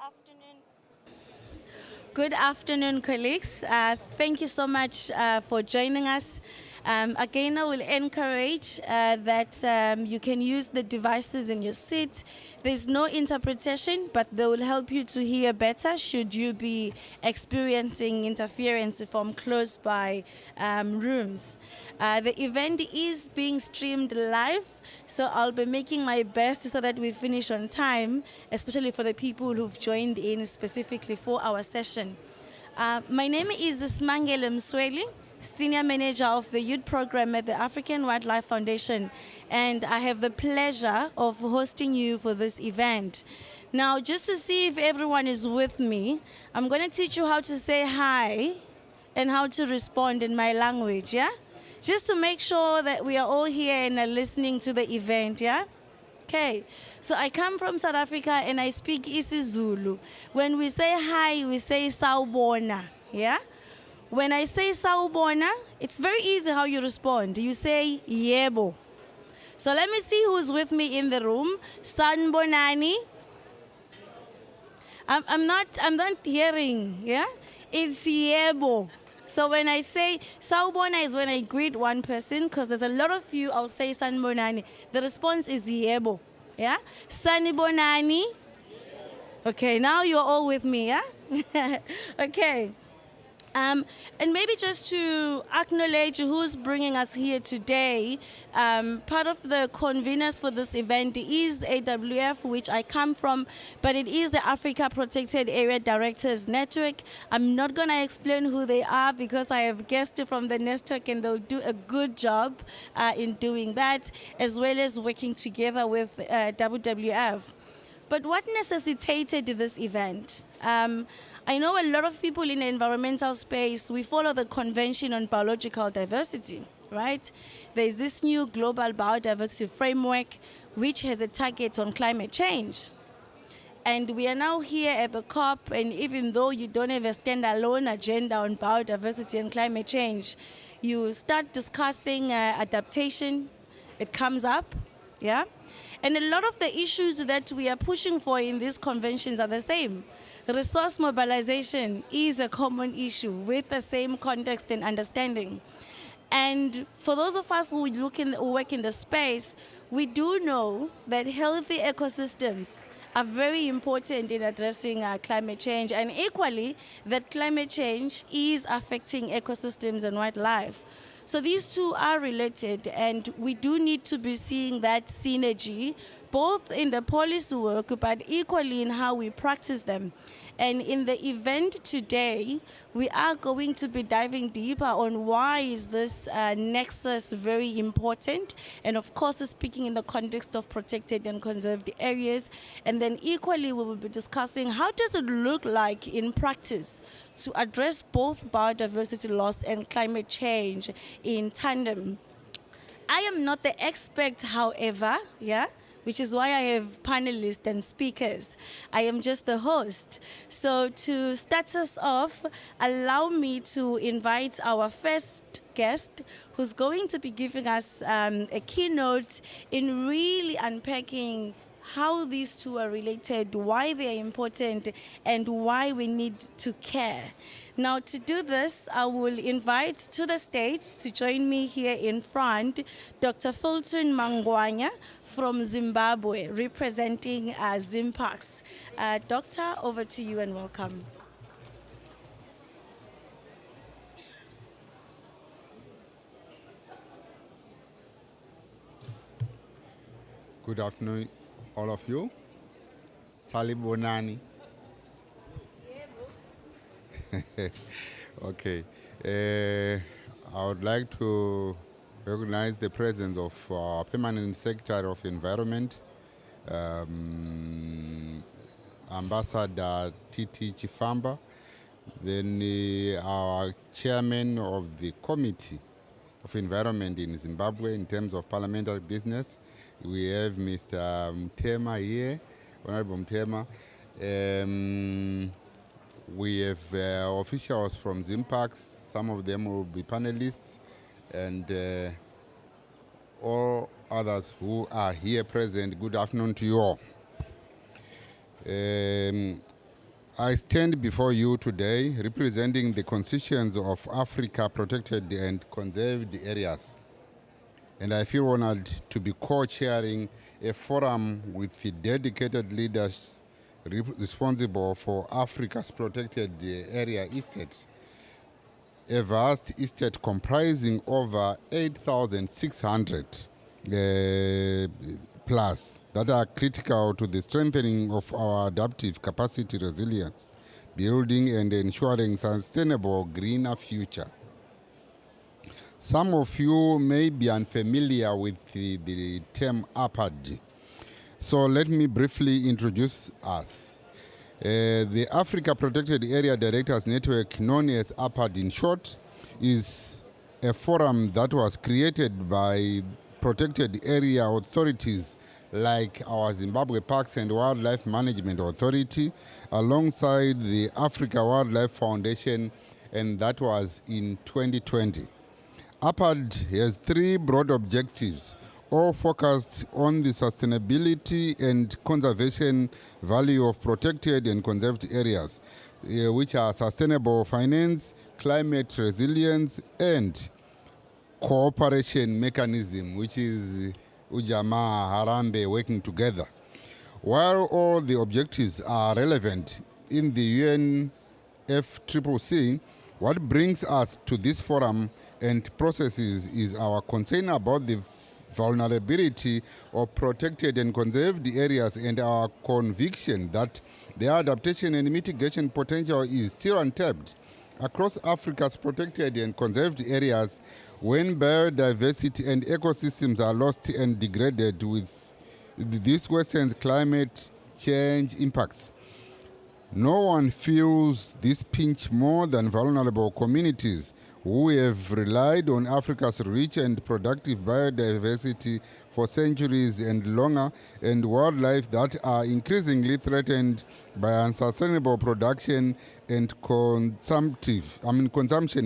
afternoon. Good afternoon, colleagues. Thank you so much for joining us. Again, I will encourage that you can use the devices in your seat. There's no interpretation, but they will help you to hear better should you be experiencing interference from close by rooms. The event is being streamed live, so I'll be making my best so that we finish on time, especially for the people who've joined in specifically for our session. My name is Smangele Msweli, Senior Manager of the Youth Program at the African Wildlife Foundation, and I have the pleasure of hosting you for this event. Now, just to see if everyone is with me, I'm going to teach you how to say hi and how to respond in my language, yeah? Just to make sure that we are all here and are listening to the event, yeah? Okay, so I come from South Africa and I speak isiZulu. When we say hi, we say sawubona, yeah? When I say sawubona, it's very easy how you respond. You say yebo. So let me see who's with me in the room. Sanbonani. I'm not hearing, yeah? It's yebo. So when I say sawubona is when I greet one person, because there's a lot of you, I'll say sanbonani. The response is yebo, yeah? Sanibonani. Okay, now you're all with me, yeah? Okay. And maybe just to acknowledge who's bringing us here today, part of the conveners for this event is AWF, which I come from, but it is the Africa Protected Area Directors Network. I'm not going to explain who they are because I have guests from the network and they'll do a good job in doing that, as well as working together with WWF. But what necessitated this event? I know a lot of people in the environmental space, we follow the Convention on Biological Diversity, right? There's this new global biodiversity framework which has a target on climate change. And we are now here at the COP, and even though you don't have a standalone agenda on biodiversity and climate change, you start discussing adaptation, it comes up, yeah? And a lot of the issues that we are pushing for in these conventions are the same. Resource mobilization is a common issue with the same context and understanding. And for those of us who work in the space, we do know that healthy ecosystems are very important in addressing climate change, and equally that climate change is affecting ecosystems and wildlife. So these two are related, and we do need to be seeing that synergy both in the policy work but equally in how we practice them. And in the event today, we are going to be diving deeper on why is this nexus very important, and of course speaking in the context of protected and conserved areas. And then equally we will be discussing how does it look like in practice to address both biodiversity loss and climate change in tandem. I am not the expert, however, yeah, which is why I have panelists and speakers. I am just the host. So to start us off, allow me to invite our first guest who's going to be giving us a keynote in really unpacking how these two are related, why they are important, and why we need to care. Now, to do this, I will invite to the stage to join me here in front Dr. Fulton Mangwanya from Zimbabwe, representing Zimpax. Doctor, over to you and welcome. Good afternoon, all of you. Salibonani. Okay. I would like to recognize the presence of our Permanent Secretary of Environment, Ambassador Titi Chifamba, then our Chairman of the Committee of Environment in Zimbabwe in terms of parliamentary business. We have Mr. Mtema here, Honorable Mtema. We have officials from Zimpax. Some of them will be panelists, and all others who are here present. Good afternoon to you all. I stand before you today representing the constituents of Africa protected and conserved areas. And I feel honored to be co-chairing a forum with the dedicated leaders responsible for Africa's protected area estate, a vast estate comprising over 8,600 plus that are critical to the strengthening of our adaptive capacity resilience, building and ensuring sustainable greener future. Some of you may be unfamiliar with the term APAD. So let me briefly introduce us. The Africa Protected Area Directors Network, known as APAD in short, is a forum that was created by protected area authorities like our Zimbabwe Parks and Wildlife Management Authority, alongside the Africa Wildlife Foundation, and that was in 2020. APAD has three broad objectives, all focused on the sustainability and conservation value of protected and conserved areas, which are sustainable finance, climate resilience, and cooperation mechanism, which is Ujamaa Harambe working together. While all the objectives are relevant in the UNFCCC, what brings us to this forum and processes is our concern about the vulnerability of protected and conserved areas and our conviction that their adaptation and mitigation potential is still untapped. Across Africa's protected and conserved areas, when biodiversity and ecosystems are lost and degraded, with this worsens climate change impacts. No one feels this pinch more than vulnerable communities who have relied on Africa's rich and productive biodiversity for centuries and longer, and wildlife that are increasingly threatened by unsustainable production and consumption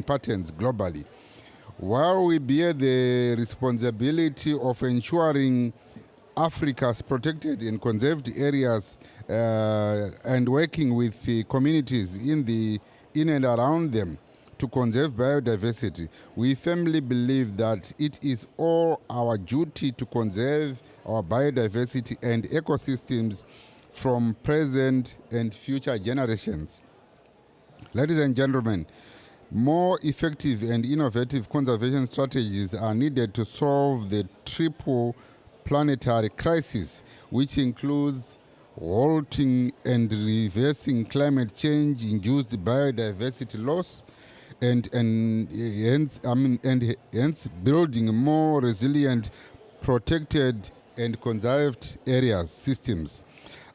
patterns globally. While we bear the responsibility of ensuring Africa's protected and conserved areas and working with the communities in and around them to conserve biodiversity, we firmly believe that it is all our duty to conserve our biodiversity and ecosystems from present and future generations. Ladies and gentlemen, more effective and innovative conservation strategies are needed to solve the triple planetary crisis, which includes halting and reversing climate change-induced biodiversity loss, and hence building more resilient, protected, and conserved areas systems.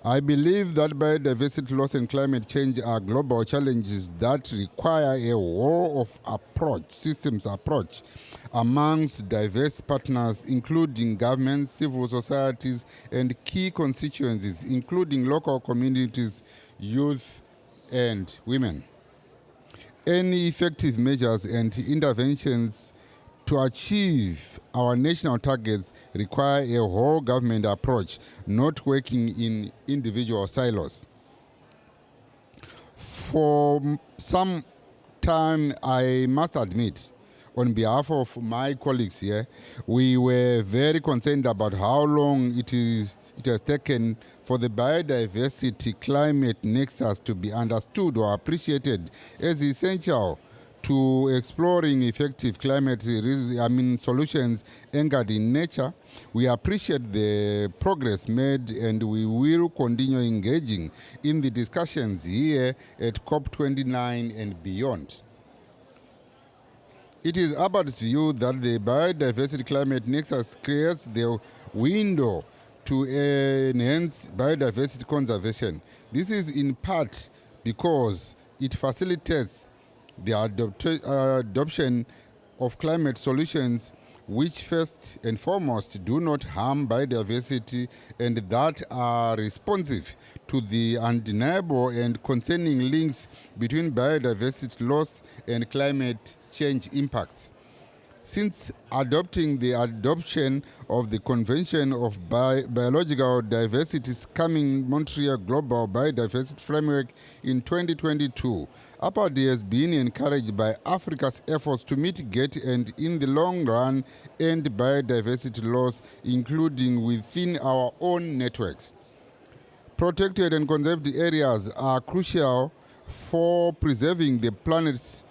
I believe that biodiversity loss and climate change are global challenges that require a systems approach amongst diverse partners, including governments, civil societies, and key constituencies, including local communities, youth, and women. Any effective measures and interventions to achieve our national targets require a whole government approach, not working in individual silos. For some time, I must admit, on behalf of my colleagues here, we were very concerned about how long it has taken for the biodiversity climate nexus to be understood or appreciated as essential to exploring effective climate solutions anchored in nature. We appreciate the progress made, and we will continue engaging in the discussions here at COP29 and beyond. It is ABAD's view that the biodiversity climate nexus creates the window to enhance biodiversity conservation. This is in part because it facilitates the adoption of climate solutions which first and foremost do not harm biodiversity and that are responsive to the undeniable and concerning links between biodiversity loss and climate change impacts. Since adoption of the Convention of Biological Diversity's coming Montreal Global Biodiversity Framework in 2022, APAD has been encouraged by Africa's efforts to mitigate and, in the long run, end biodiversity loss, including within our own networks. Protected and conserved areas are crucial for preserving the planet's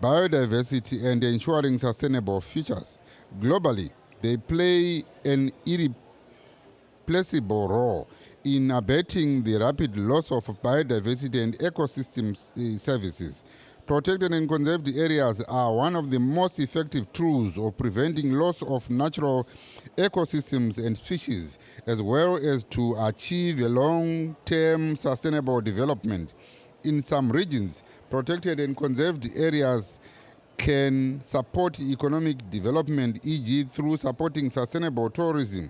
biodiversity and ensuring sustainable futures. Globally, they play an irreplaceable role in abating the rapid loss of biodiversity and ecosystem services. Protected and conserved areas are one of the most effective tools of preventing loss of natural ecosystems and species, as well as to achieve a long-term sustainable development. In some regions, protected and conserved areas can support economic development, e.g. through supporting sustainable tourism,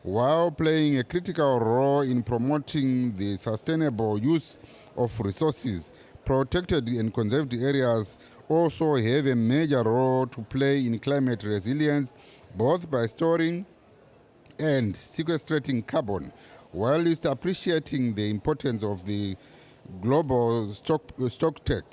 while playing a critical role in promoting the sustainable use of resources. Protected and conserved areas also have a major role to play in climate resilience, both by storing and sequestrating carbon, while appreciating the importance of the global stocktake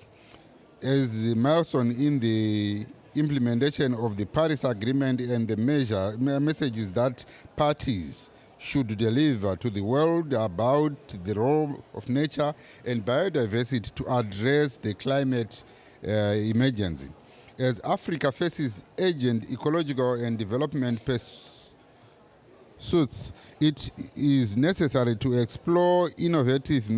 as a milestone in the implementation of the Paris Agreement and the messages that parties should deliver to the world about the role of nature and biodiversity to address the climate emergency. As Africa faces urgent ecological and development pursuits, it is necessary to explore innovative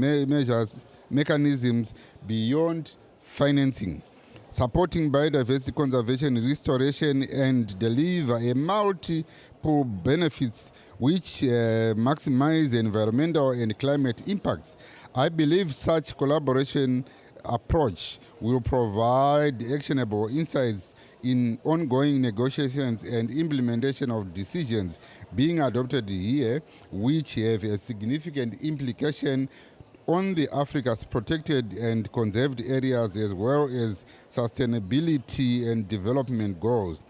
mechanisms beyond financing, supporting biodiversity conservation, restoration, and deliver a multiple benefits which maximize environmental and climate impacts. I believe such collaboration approach will provide actionable insights in ongoing negotiations and implementation of decisions being adopted here, which have a significant implication on the Africa's protected and conserved areas, as well as sustainability and development goals.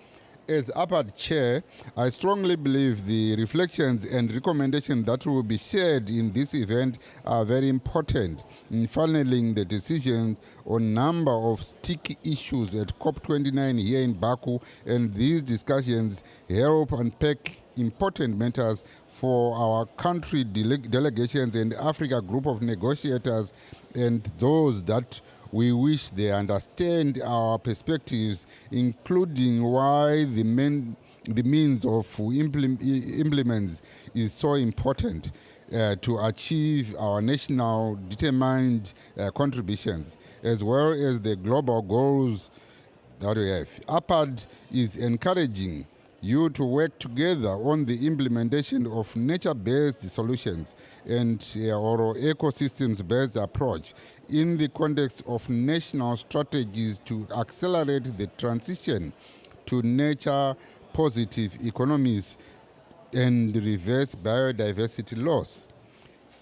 As APAD Chair, I strongly believe the reflections and recommendations that will be shared in this event are very important in funneling the decisions on a number of sticky issues at COP29 here in Baku, and these discussions help unpack important matters for our country delegations and Africa group of negotiators and those that we wish they understand our perspectives, including why the means of implements is so important to achieve our national determined contributions, as well as the global goals that we have. APAD is encouraging you to work together on the implementation of nature-based solutions and or ecosystems-based approach in the context of national strategies to accelerate the transition to nature-positive economies and reverse biodiversity loss.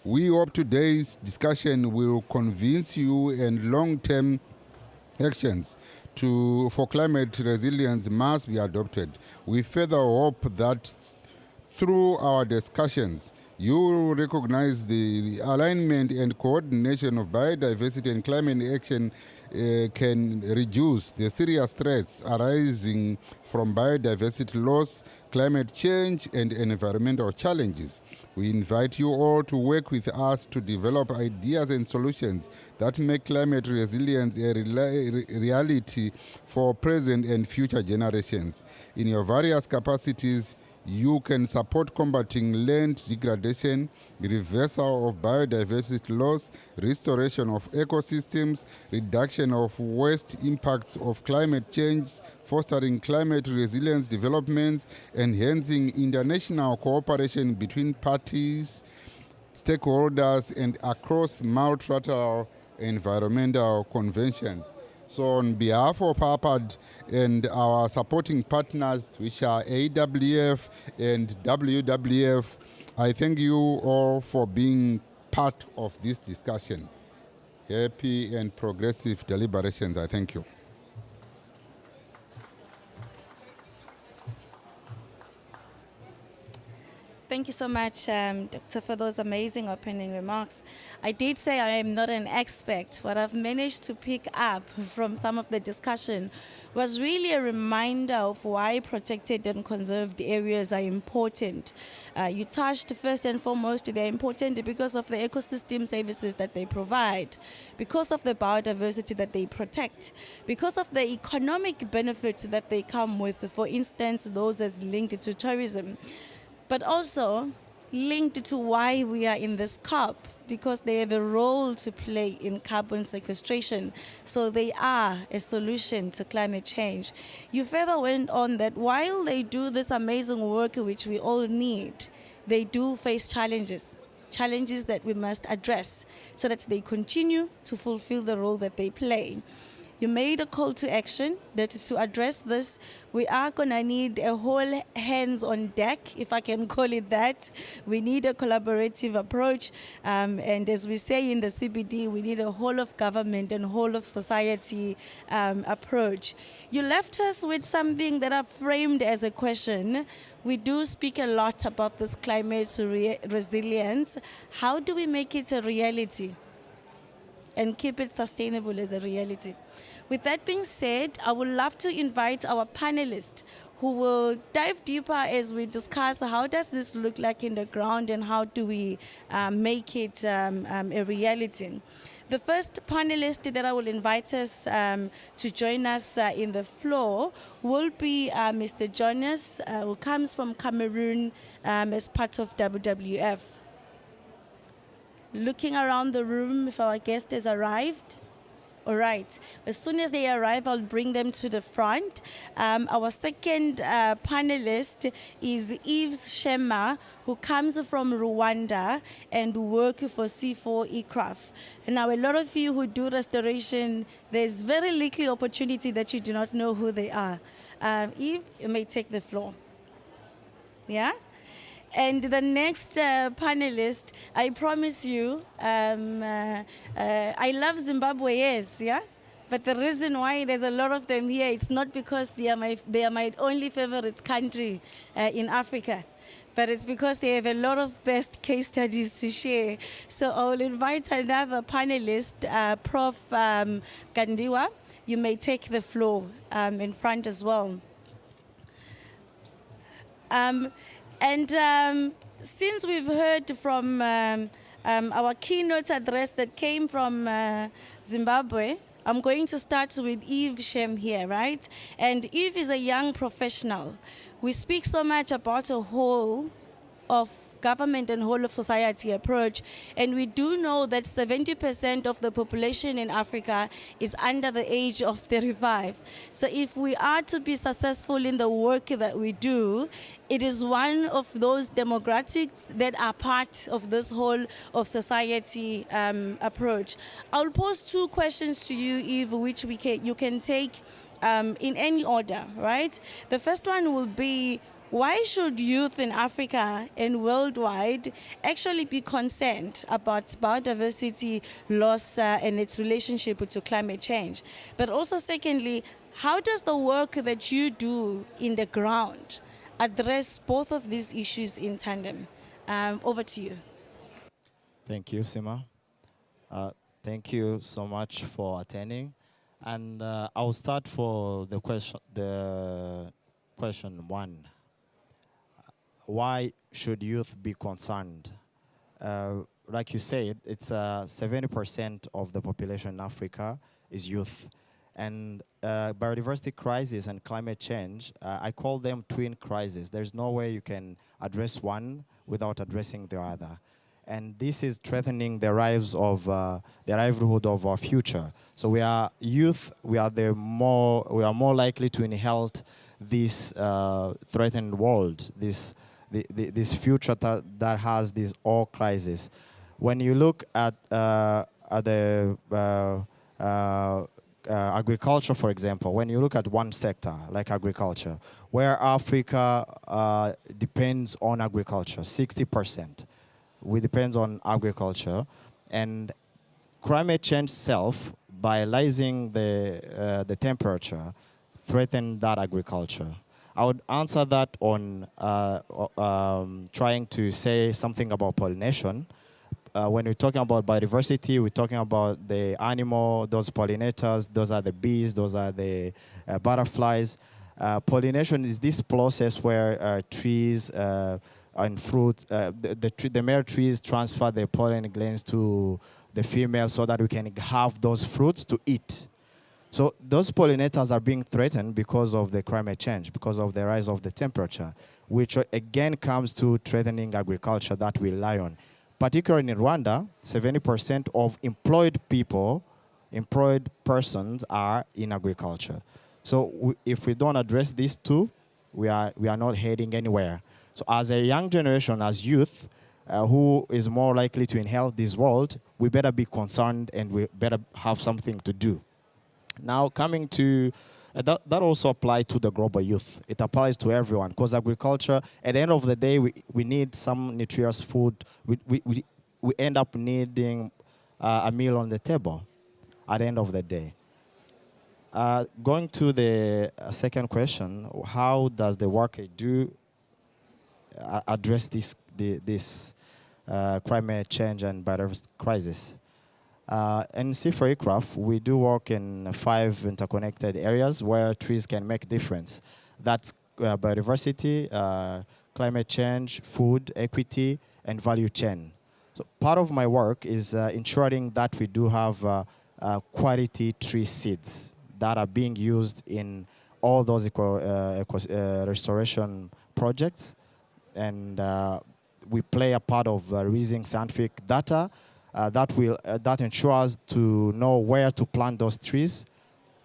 We hope today's discussion will convince you and long-term actions for climate resilience must be adopted. We further hope that through our discussions, you will recognize the alignment and coordination of biodiversity and climate action can reduce the serious threats arising from biodiversity loss, climate change, and environmental challenges. We invite you all to work with us to develop ideas and solutions that make climate resilience a reality for present and future generations. In your various capacities, you can support combating land degradation, reversal of biodiversity loss, restoration of ecosystems, reduction of waste impacts of climate change, fostering climate resilience developments, enhancing international cooperation between parties, stakeholders, and across multilateral environmental conventions. So on behalf of APAD and our supporting partners, which are AWF and WWF, I thank you all for being part of this discussion. Happy and progressive deliberations. I thank you. Thank you so much, Doctor, for those amazing opening remarks. I did say I am not an expert. What I've managed to pick up from some of the discussion was really a reminder of why protected and conserved areas are important. You touched first and foremost, they're important because of the ecosystem services that they provide, because of the biodiversity that they protect, because of the economic benefits that they come with, for instance, those as linked to tourism, but also linked to why we are in this COP, because they have a role to play in carbon sequestration. So they are a solution to climate change. You further went on that while they do this amazing work, which we all need, they do face challenges that we must address so that they continue to fulfill the role that they play. You made a call to action that is to address this. We are going to need a whole hands on deck, if I can call it that. We need a collaborative approach. And as we say in the CBD, we need a whole of government and whole of society approach. You left us with something that I've framed as a question. We do speak a lot about this climate resilience. How do we make it a reality and keep it sustainable as a reality? With that being said, I would love to invite our panelists who will dive deeper as we discuss how does this look like in the ground and how do we make it a reality. The first panelist that I will invite us to join us in the floor will be Mr. Jonas, who comes from Cameroon as part of WWF. Looking around the room if our guest has arrived. All right. As soon as they arrive, I'll bring them to the front. Our second panelist is Yves Shema, who comes from Rwanda and works for C4 Ecraft. Now, a lot of you who do restoration, there's very little opportunity that you do not know who they are. Yves, you may take the floor. Yeah? And the next panelist, I promise you, I love Zimbabweans, yeah? But the reason why there's a lot of them here, it's not because they are my only favorite country in Africa, but it's because they have a lot of best case studies to share. So I will invite another panelist, Prof. Gandiwa. You may take the floor in front as well. And since we've heard from our keynote address that came from Zimbabwe, I'm going to start with Yves Shem here, right? And Yves is a young professional. We speak so much about a whole of government and whole of society approach, and we do know that 70% of the population in Africa is under the age of 35. So if we are to be successful in the work that we do, it is one of those demographics that are part of this whole of society approach. I'll pose two questions to you, Yves, which you can take in any order, right? The first one will be, why should youth in Africa and worldwide actually be concerned about biodiversity loss and its relationship to climate change? But also, secondly, how does the work that you do in the ground address both of these issues in tandem? Over to you. Thank you, Sima. Thank you so much for attending. And I'll start for the question one. Why should youth be concerned? Like you said, it's 70% of the population in Africa is youth. And biodiversity crisis and climate change, I call them twin crises. There's no way you can address one without addressing the other. And this is threatening the lives of the livelihood of our future. So we are youth. We are more likely to inherit this threatened world. This future that has these all crises. When you look at the agriculture, for example, when you look at one sector like agriculture, where Africa depends on agriculture, 60%, we depends on agriculture, and climate change itself, by rising the temperature, threaten that agriculture. I would answer that on trying to say something about pollination. When we're talking about biodiversity, we're talking about the animal, those pollinators, those are the bees, those are the butterflies. Pollination is this process where trees and fruit, the male trees transfer the pollen glands to the female so that we can have those fruits to eat. So those pollinators are being threatened because of the climate change, because of the rise of the temperature, which again comes to threatening agriculture that we rely on. Particularly in Rwanda, 70% of employed persons are in agriculture. So if we don't address these two, we are not heading anywhere. So as a young generation, as youth, who is more likely to inherit this world, we better be concerned and we better have something to do. Now coming to, that also applies to the global youth. It applies to everyone because agriculture, at the end of the day, we need some nutritious food. We end up needing a meal on the table at the end of the day. Going to the second question, how does the work I do address this climate change and biodiversity crisis? In C4 Aircraft, we do work in 5 interconnected areas where trees can make difference. That's biodiversity, climate change, food, equity, and value chain. So part of my work is ensuring that we do have quality tree seeds that are being used in all those restoration projects. And we play a part of raising scientific data that ensures to know where to plant those trees,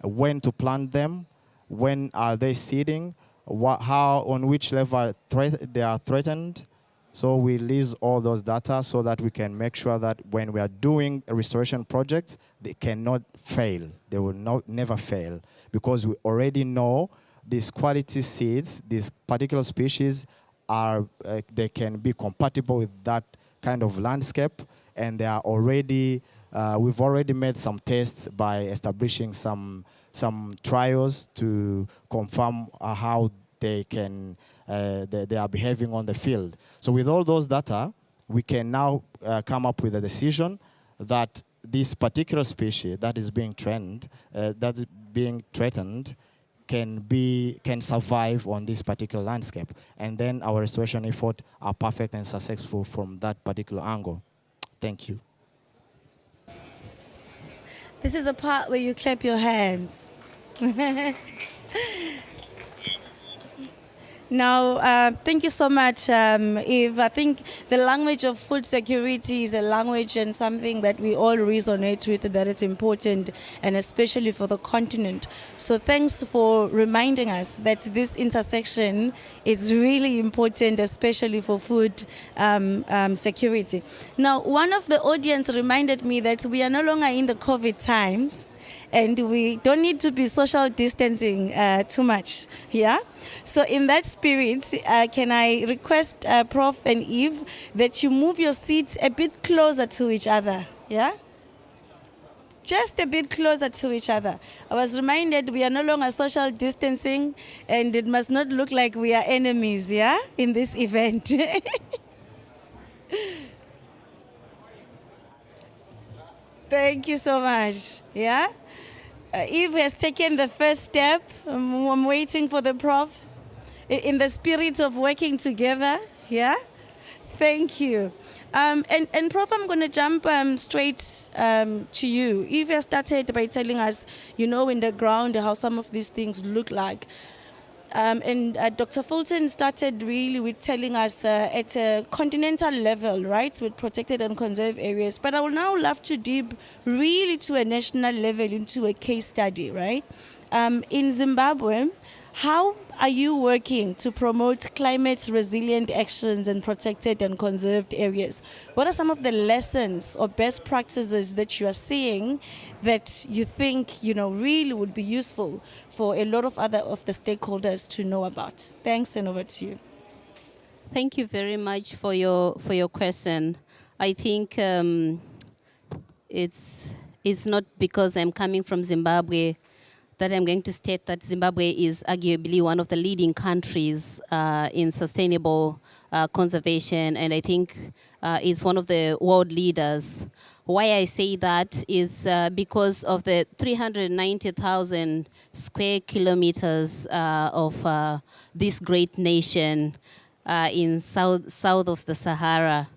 when to plant them, when are they seeding, how, on which level they are threatened. So we release all those data so that we can make sure that when we are doing restoration projects, they cannot fail. They will never fail because we already know these quality seeds, these particular species, they can be compatible with that kind of landscape, and they are already, we've already made some tests by establishing some trials to confirm how they are behaving on the field. So with all those data, we can now come up with a decision that this particular species that is being threatened, can survive on this particular landscape. And then our restoration efforts are perfect and successful from that particular angle. Thank you. This is the part where you clap your hands. Now, thank you so much, Eve. I think the language of food security is a language and something that we all resonate with, that it's important, and especially for the continent. So thanks for reminding us that this intersection is really important, especially for food security. Now, one of the audience reminded me that we are no longer in the COVID times, and we don't need to be social distancing too much, yeah? So in that spirit, can I request Prof and Eve that you move your seats a bit closer to each other, yeah? Just a bit closer to each other. I was reminded we are no longer social distancing, and it must not look like we are enemies, yeah, in this event. Thank you so much, yeah? Eve has taken the first step. I'm waiting for the Prof. In the spirit of working together, yeah? Thank you. And Prof, I'm going to jump straight to you. Eve has started by telling us, you know, in the ground, how some of these things look like. And Dr. Fulton started really with telling us at a continental level, right, with protected and conserved areas. But I would now love to dip really to a national level into a case study, right? In Zimbabwe, how are you working to promote climate resilient actions in protected and conserved areas? What are some of the lessons or best practices that you are seeing that you think, you know, really would be useful for a lot of other of the stakeholders to know about? Thanks, and over to you. Thank you very much for your question. I think it's not because I'm coming from Zimbabwe that I'm going to state that Zimbabwe is arguably one of the leading countries in sustainable conservation, and I think it's one of the world leaders. Why I say that is because of the 390,000 square kilometers of this great nation in south of the Sahara.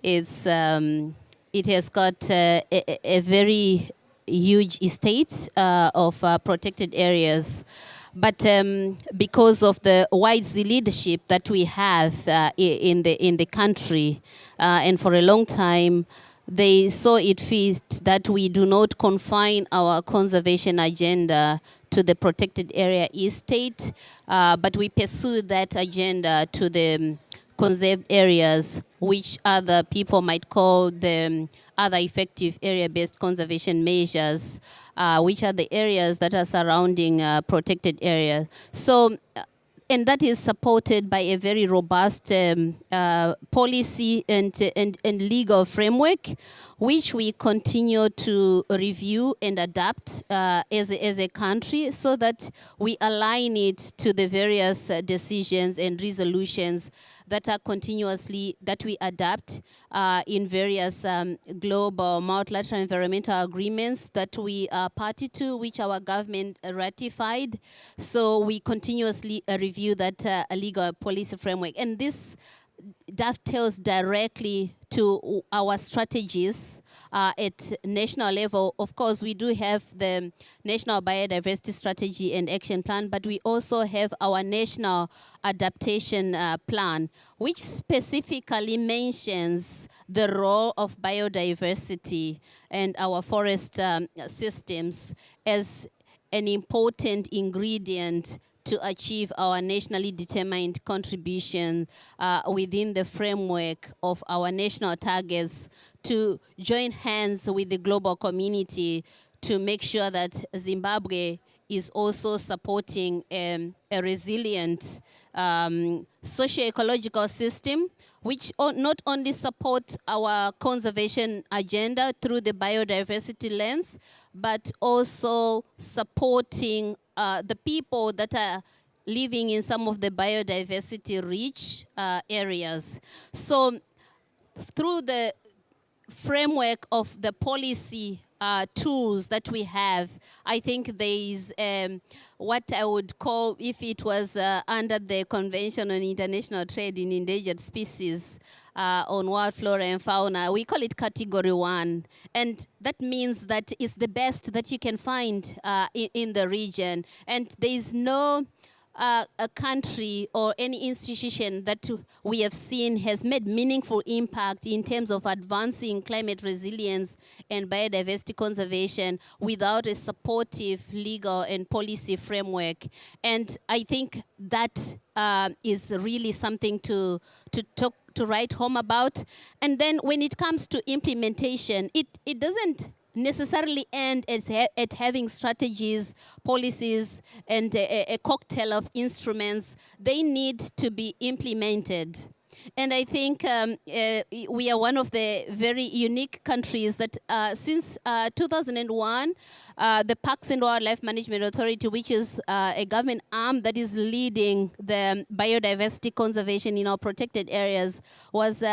It has got a very huge estate of protected areas. But because of the wise leadership that we have in the country, and for a long time, they saw it fit that we do not confine our conservation agenda to the protected area estate, but we pursue that agenda to the conserved areas, which other people might call the other effective area-based conservation measures, which are the areas that are surrounding protected areas. So, and that is supported by a very robust policy and legal framework, which we continue to review and adapt as a country, so that we align it to the various decisions and resolutions that are continuously, that we adapt in various global multilateral environmental agreements that we are party to, which our government ratified. So we continuously review that legal policy framework. And this dovetails directly to our strategies at national level. Of course, we do have the National Biodiversity Strategy and Action Plan, but we also have our National Adaptation Plan, which specifically mentions the role of biodiversity and our forest systems as an important ingredient to achieve our nationally determined contribution within the framework of our national targets, to join hands with the global community to make sure that Zimbabwe is also supporting a resilient socio-ecological system, which not only supports our conservation agenda through the biodiversity lens, but also supporting the people that are living in some of the biodiversity-rich areas. So through the framework of the policy tools that we have, I think there is what I would call, if it was under the Convention on International Trade in Endangered Species on wild flora and fauna, we call it Category 1. And that means that it's the best that you can find in the region. And there is no a country or any institution that we have seen has made meaningful impact in terms of advancing climate resilience and biodiversity conservation without a supportive legal and policy framework. And I think that is really something to write home about. And then when it comes to implementation, it doesn't necessarily end at having strategies, policies, and a cocktail of instruments. They need to be implemented. And I think we are one of the very unique countries that since 2001, the Parks and Wildlife Management Authority, which is a government arm that is leading the biodiversity conservation in our protected areas, was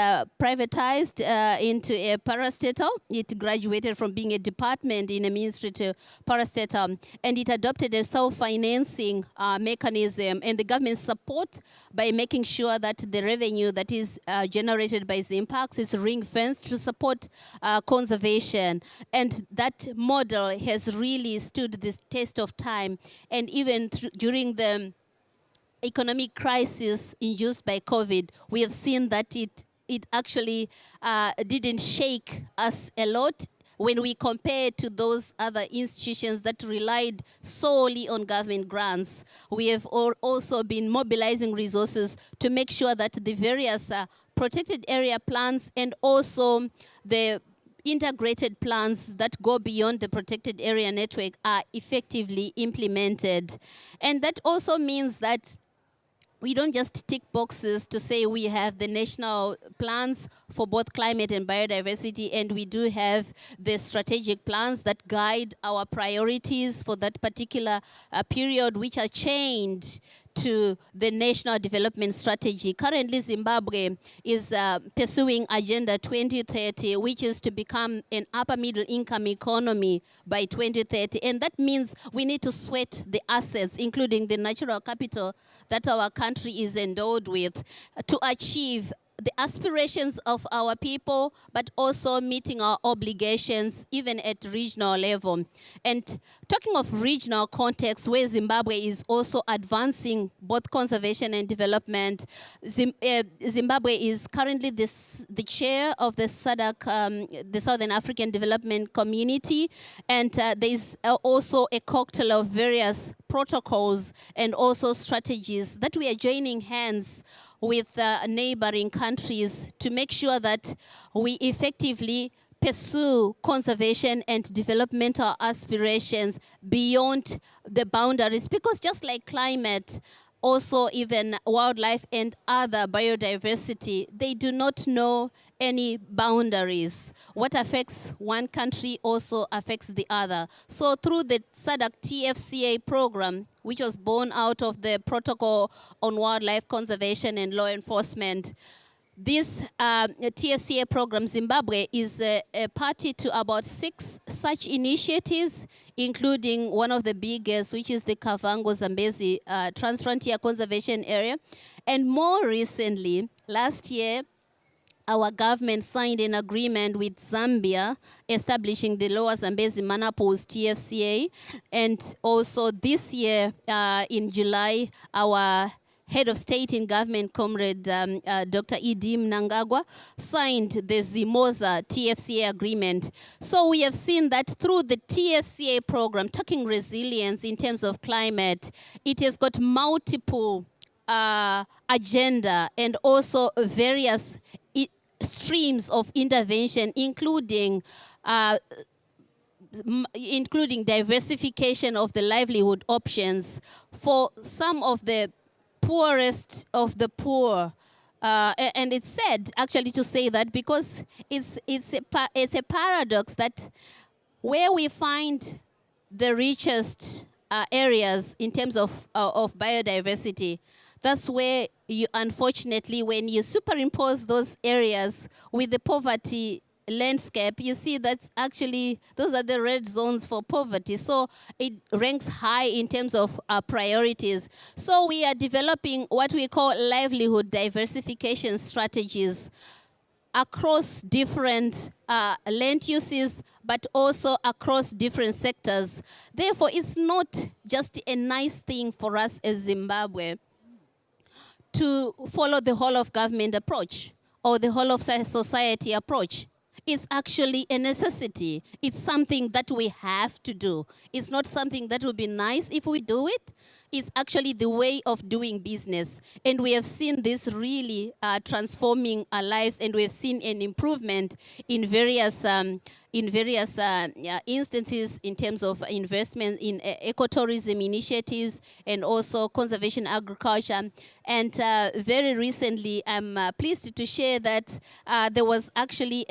privatized into a parastatal. It graduated from being a department in a ministry to parastatal, and it adopted a self-financing mechanism and the government support by making sure that the revenue that is generated by Zimpax is ring-fenced to support conservation. And that model has really stood the test of time. And even during the economic crisis induced by COVID, we have seen that it actually didn't shake us a lot when we compare to those other institutions that relied solely on government grants. We have also been mobilizing resources to make sure that the various protected area plans and also the integrated plans that go beyond the protected area network are effectively implemented. And that also means that we don't just tick boxes to say we have the national plans for both climate and biodiversity, and we do have the strategic plans that guide our priorities for that particular period, which are chained to the National Development Strategy. Currently, Zimbabwe is pursuing Agenda 2030, which is to become an upper middle income economy by 2030. And that means we need to sweat the assets, including the natural capital that our country is endowed with, to achieve the aspirations of our people, but also meeting our obligations even at regional level. And talking of regional context, where Zimbabwe is also advancing both conservation and development, Zimbabwe is currently the chair of the SADC, the Southern African Development Community, and there is also a cocktail of various protocols and also strategies that we are joining hands with neighboring countries to make sure that we effectively pursue conservation and developmental aspirations beyond the boundaries. Because just like climate, also even wildlife and other biodiversity, they do not know any boundaries. What affects one country also affects the other. So through the SADC TFCA program, which was born out of the Protocol on Wildlife Conservation and Law Enforcement, this TFCA program, Zimbabwe, is a party to about 6 such initiatives, including one of the biggest, which is the Kavango-Zambezi Transfrontier Conservation Area. And more recently, last year, our government signed an agreement with Zambia establishing the Lower Zambezi Manapos TFCA. And also this year, in July, our head of state in government, Comrade Dr. Edim Nangagwa, signed the Zimoza TFCA agreement. So we have seen that through the TFCA program, talking resilience in terms of climate, it has got multiple agenda and also various streams of intervention, including diversification of the livelihood options for some of the poorest of the poor. And it's sad actually to say that, because it's a paradox that where we find the richest areas in terms of biodiversity, that's where you, unfortunately, when you superimpose those areas with the poverty landscape, you see that actually those are the red zones for poverty. So it ranks high in terms of priorities. So we are developing what we call livelihood diversification strategies across different land uses, but also across different sectors. Therefore, it's not just a nice thing for us as Zimbabwe to follow the whole of government approach or the whole of society approach. It's actually a necessity. It's something that we have to do. It's not something that would be nice if we do it. It's actually the way of doing business. And we have seen this really transforming our lives, and we have seen an improvement in various instances in terms of investment in ecotourism initiatives and also conservation agriculture. And very recently, I'm pleased to share that there was actually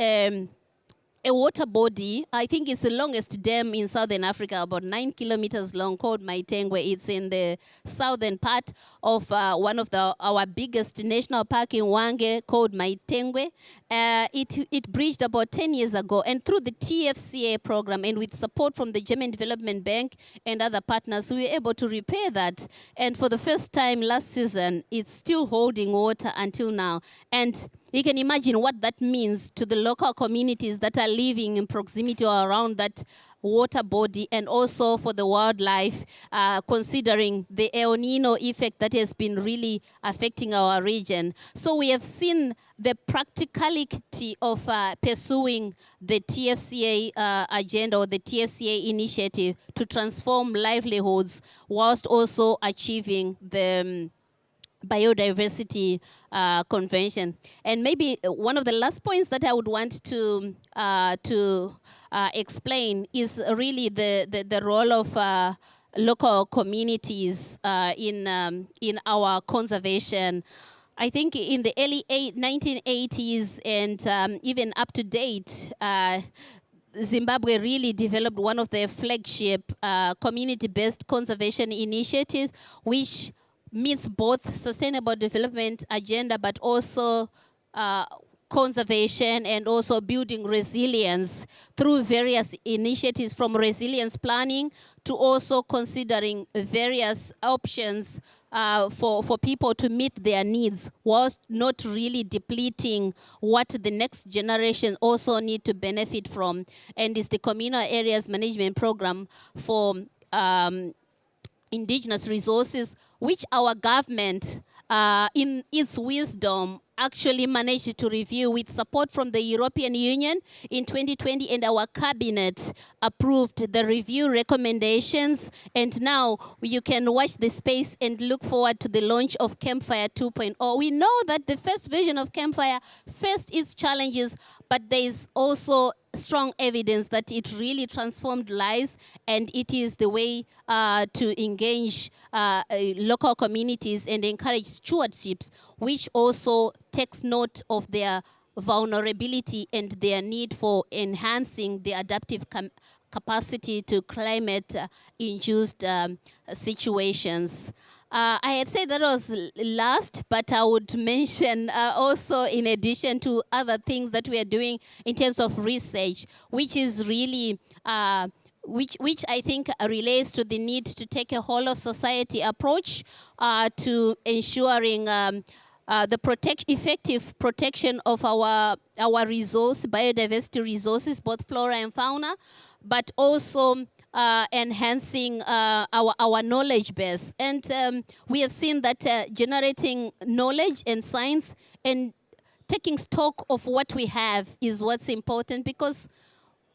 a water body. I think it's the longest dam in Southern Africa, about 9 kilometers long, called Maitengwe. It's in the southern part of one of our biggest national park in Hwange, called Maitengwe. It breached about 10 years ago, and through the TFCA program and with support from the German Development Bank and other partners, we were able to repair that. And for the first time last season, it's still holding water until now. And you can imagine what that means to the local communities that are living in proximity or around that water body, and also for the wildlife, considering the El Nino effect that has been really affecting our region. So we have seen the practicality of pursuing the TFCA agenda or the TFCA initiative to transform livelihoods whilst also achieving the biodiversity convention. And maybe one of the last points that I would want to explain is really the role of local communities in our conservation. I think in the early 1980s and even up to date, Zimbabwe really developed one of their flagship community-based conservation initiatives, which meets both sustainable development agenda, but also conservation and also building resilience through various initiatives, from resilience planning to also considering various options for people to meet their needs, whilst not really depleting what the next generation also need to benefit from. And it's the Communal Areas Management Program for indigenous resources, which our government, in its wisdom, actually managed to review with support from the European Union in 2020, and our cabinet approved the review recommendations. And now you can watch the space and look forward to the launch of Campfire 2.0. We know that the first version of Campfire faced its challenges, but there is also strong evidence that it really transformed lives, and it is the way to engage local communities and encourage stewardships, which also takes note of their vulnerability and their need for enhancing the adaptive capacity to climate-induced situations. I had said that was last, but I would mention also, in addition to other things that we are doing in terms of research, which is really, which I think relates to the need to take a whole of society approach to ensuring the effective protection of our biodiversity resources, both flora and fauna, but also enhancing our knowledge base. And we have seen that generating knowledge and science and taking stock of what we have is what's important, because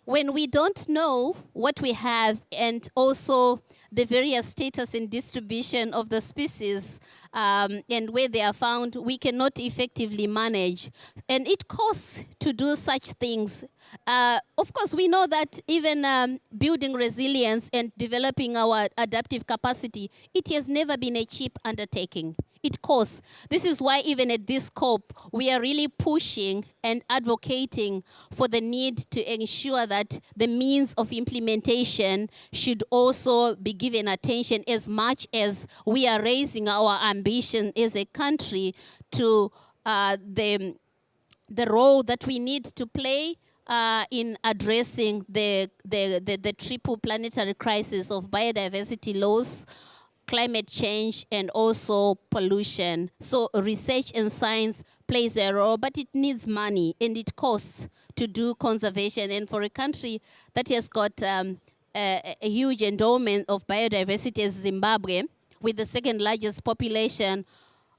when we don't know what we have and also the various status and distribution of the species and where they are found, we cannot effectively manage. And it costs to do such things. Of course, we know that even building resilience and developing our adaptive capacity, it has never been a cheap undertaking. It costs. This is why even at this scope, we are really pushing and advocating for the need to ensure that the means of implementation should also be given attention, as much as we are raising our ambition as a country to the role that we need to play in addressing the triple planetary crisis of biodiversity loss, climate change, and also pollution. So research and science plays a role, but it needs money and it costs to do conservation. And for a country that has got a huge endowment of biodiversity as Zimbabwe, with the second largest population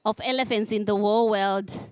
of elephants in the whole world,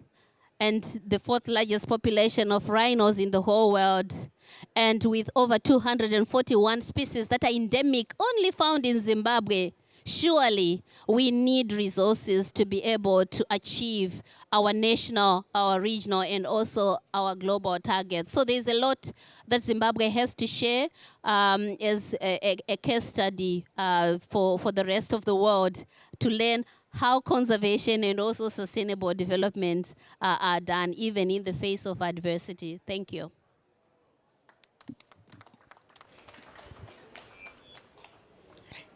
and the fourth largest population of rhinos in the whole world, and with over 241 species that are endemic, only found in Zimbabwe, surely we need resources to be able to achieve our national, our regional, and also our global targets. So there's a lot that Zimbabwe has to share as a case study for the rest of the world to learn how conservation and also sustainable development are done, even in the face of adversity. Thank you.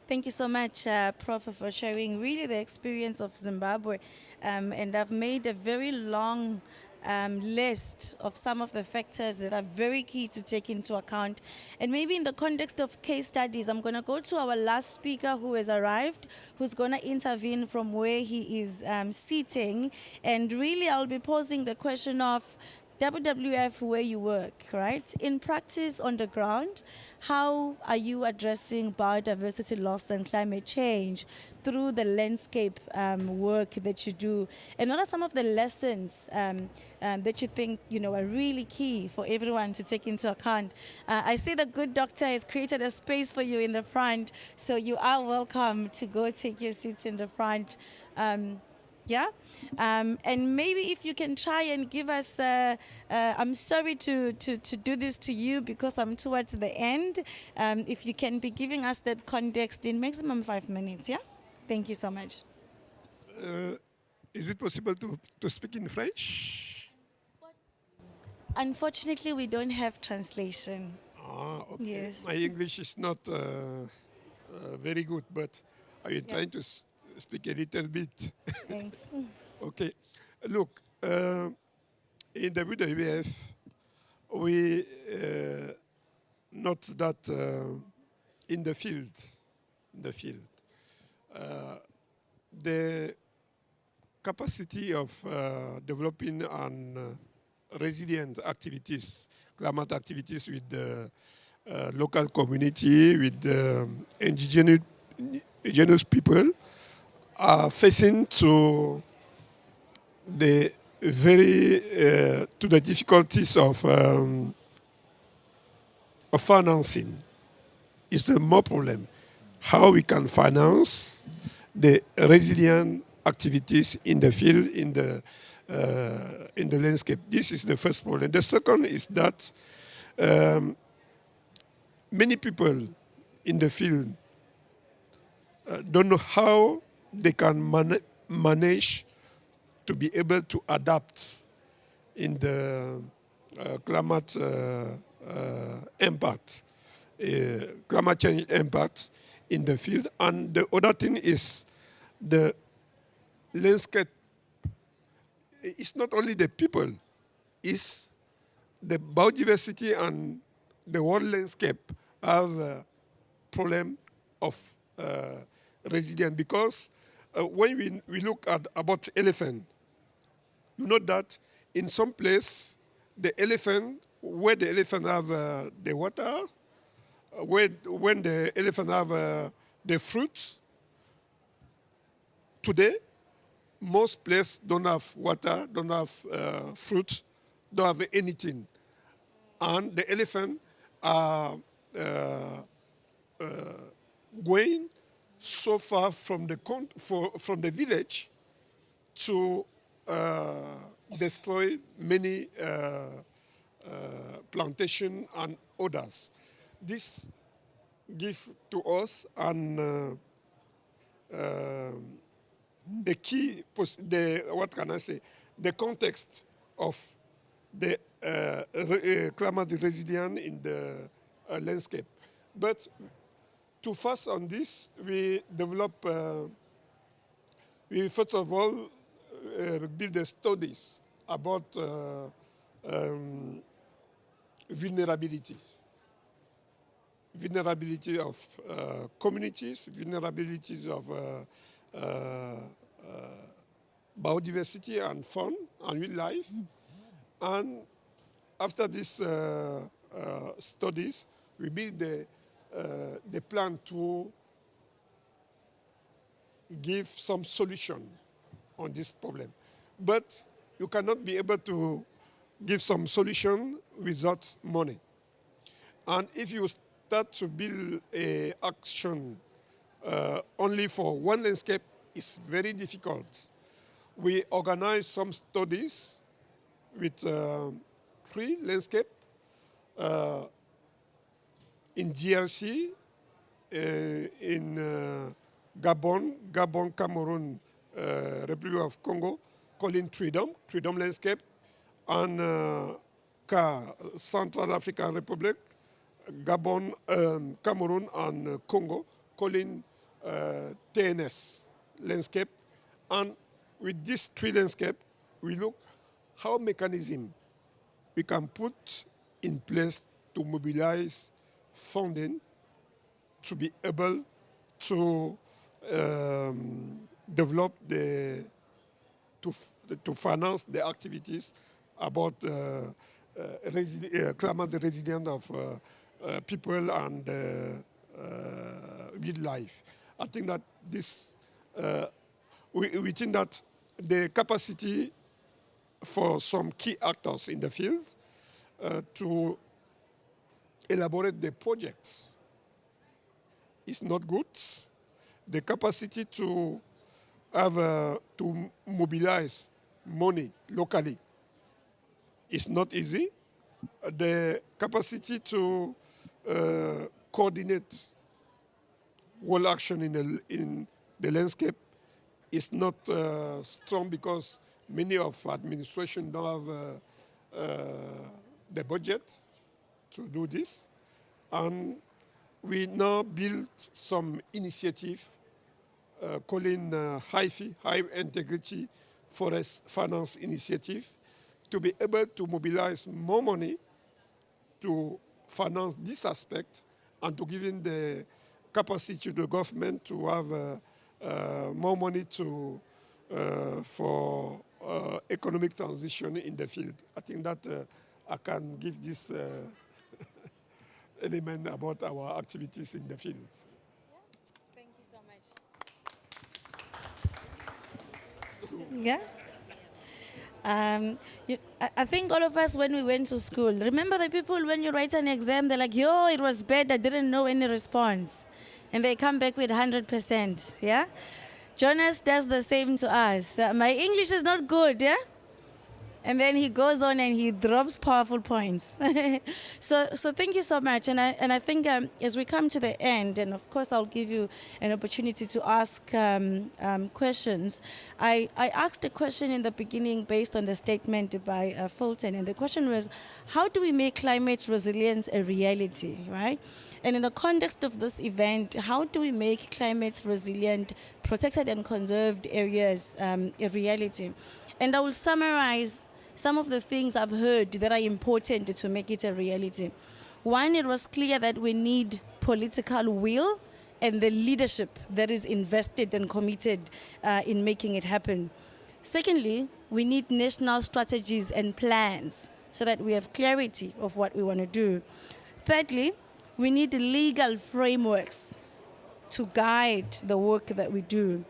Thank you so much, Prof, for sharing really the experience of Zimbabwe. And I've made a very long list of some of the factors that are very key to take into account. And maybe in the context of case studies, I'm going to go to our last speaker who has arrived, who's going to intervene from where he is sitting. And really, I'll be posing the question of WWF, where you work, right? In practice on the ground, how are you addressing biodiversity loss and climate change through the landscape work that you do? And what are some of the lessons that you think, are really key for everyone to take into account? I see the good doctor has created a space for you in the front, so you are welcome to go take your seats in the front. Yeah, and maybe if you can try and give us, I'm sorry to do this to you because I'm towards the end. If you can be giving us that context in maximum 5 minutes, yeah? Thank you so much. Is it possible to speak in French? Unfortunately, we don't have translation. Ah, okay. Yes. My English is not very good, but I am Yeah. trying to speak a little bit. Thanks. Okay. Look, in the WWF, we not that in the field, the capacity of developing and resilient activities, climate activities with the local community, with the indigenous people, are facing the to the difficulties of financing. Is the more problem how we can finance the resilient activities in the field, in the landscape. This is the first problem. The second is that many people in the field don't know how they can manage to be able to adapt in the climate impact, climate change impact in the field. And the other thing is the landscape. It's not only the people, it's the biodiversity and the world landscape have a problem of resilience because when we look at about elephant, you know that in some place the elephant where the elephant have the water, when the elephant have the fruits, today most places don't have water, don't have fruit, don't have anything. And the elephant are going so far from from the village to destroy many plantation and others. This gives to us the key, what can I say, the context of the climate resilient in the landscape. But to fast on this, we develop, we first of all build the studies about vulnerabilities. Vulnerability of communities, vulnerabilities of biodiversity and fauna and wildlife. And after these studies, we build the plan to give some solution on this problem. But you cannot be able to give some solution without money. And if you start to build a action only for one landscape, it's very difficult. We organize some studies with 3 landscape in DRC, in Gabon, Cameroon, Republic of Congo, calling Tridom landscape, and Central African Republic, Gabon, Cameroon, and Congo, calling TNS landscape. And with these 3 landscape, we look how mechanism we can put in place to mobilize funding to be able to develop to finance the activities about climate resilience of people and wildlife. I think that this, we think that the capacity for some key actors in the field to elaborate the projects is not good. The capacity to have to mobilize money locally. It's not easy. The capacity to coordinate world action in the landscape is not strong because many of administration don't have the budget to do this. And we now build some initiative calling HIFI, High Integrity Forest Finance Initiative, to be able to mobilize more money to finance this aspect and to give in the capacity to the government to have more money for economic transition in the field. I think that I can give this element about our activities in the field. Thank you so much. Yeah. I think all of us, when we went to school, remember the people when you write an exam, they're like, yo, it was bad, I didn't know any response. And they come back with 100%, yeah? Jonas does the same to us. My English is not good, yeah? And then he goes on and he drops powerful points. So thank you so much. And I think as we come to the end, and of course I'll give you an opportunity to ask questions. I asked a question in the beginning based on the statement by Fulton, and the question was, how do we make climate resilience a reality, right? And in the context of this event, how do we make climate resilient, protected and conserved areas a reality? And I will summarize some of the things I've heard that are important to make it a reality. One, it was clear that we need political will and the leadership that is invested and committed in making it happen. Secondly, we need national strategies and plans so that we have clarity of what we want to do. Thirdly, we need legal frameworks to guide the work that we do.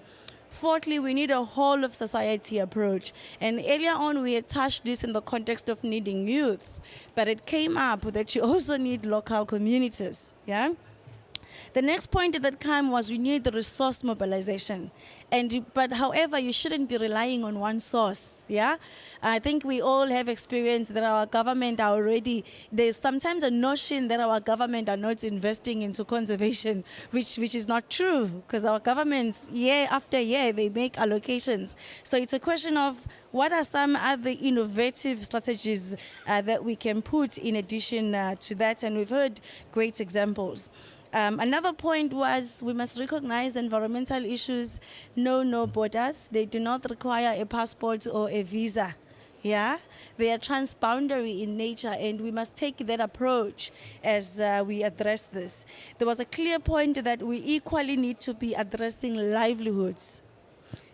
Fourthly, we need a whole of society approach. And earlier on, we had touched this in the context of needing youth, but it came up that you also need local communities, yeah? The next point that came was we need the resource mobilization. But however, you shouldn't be relying on one source, yeah? I think we all have experienced that our government are already, there's sometimes a notion that our government are not investing into conservation, which is not true, because our governments, year after year, they make allocations. So it's a question of what are some other innovative strategies that we can put in addition to that, and we've heard great examples. Another point was we must recognize environmental issues know no borders. They do not require a passport or a visa. Yeah, they are transboundary in nature, and we must take that approach as we address this. There was a clear point that we equally need to be addressing livelihoods.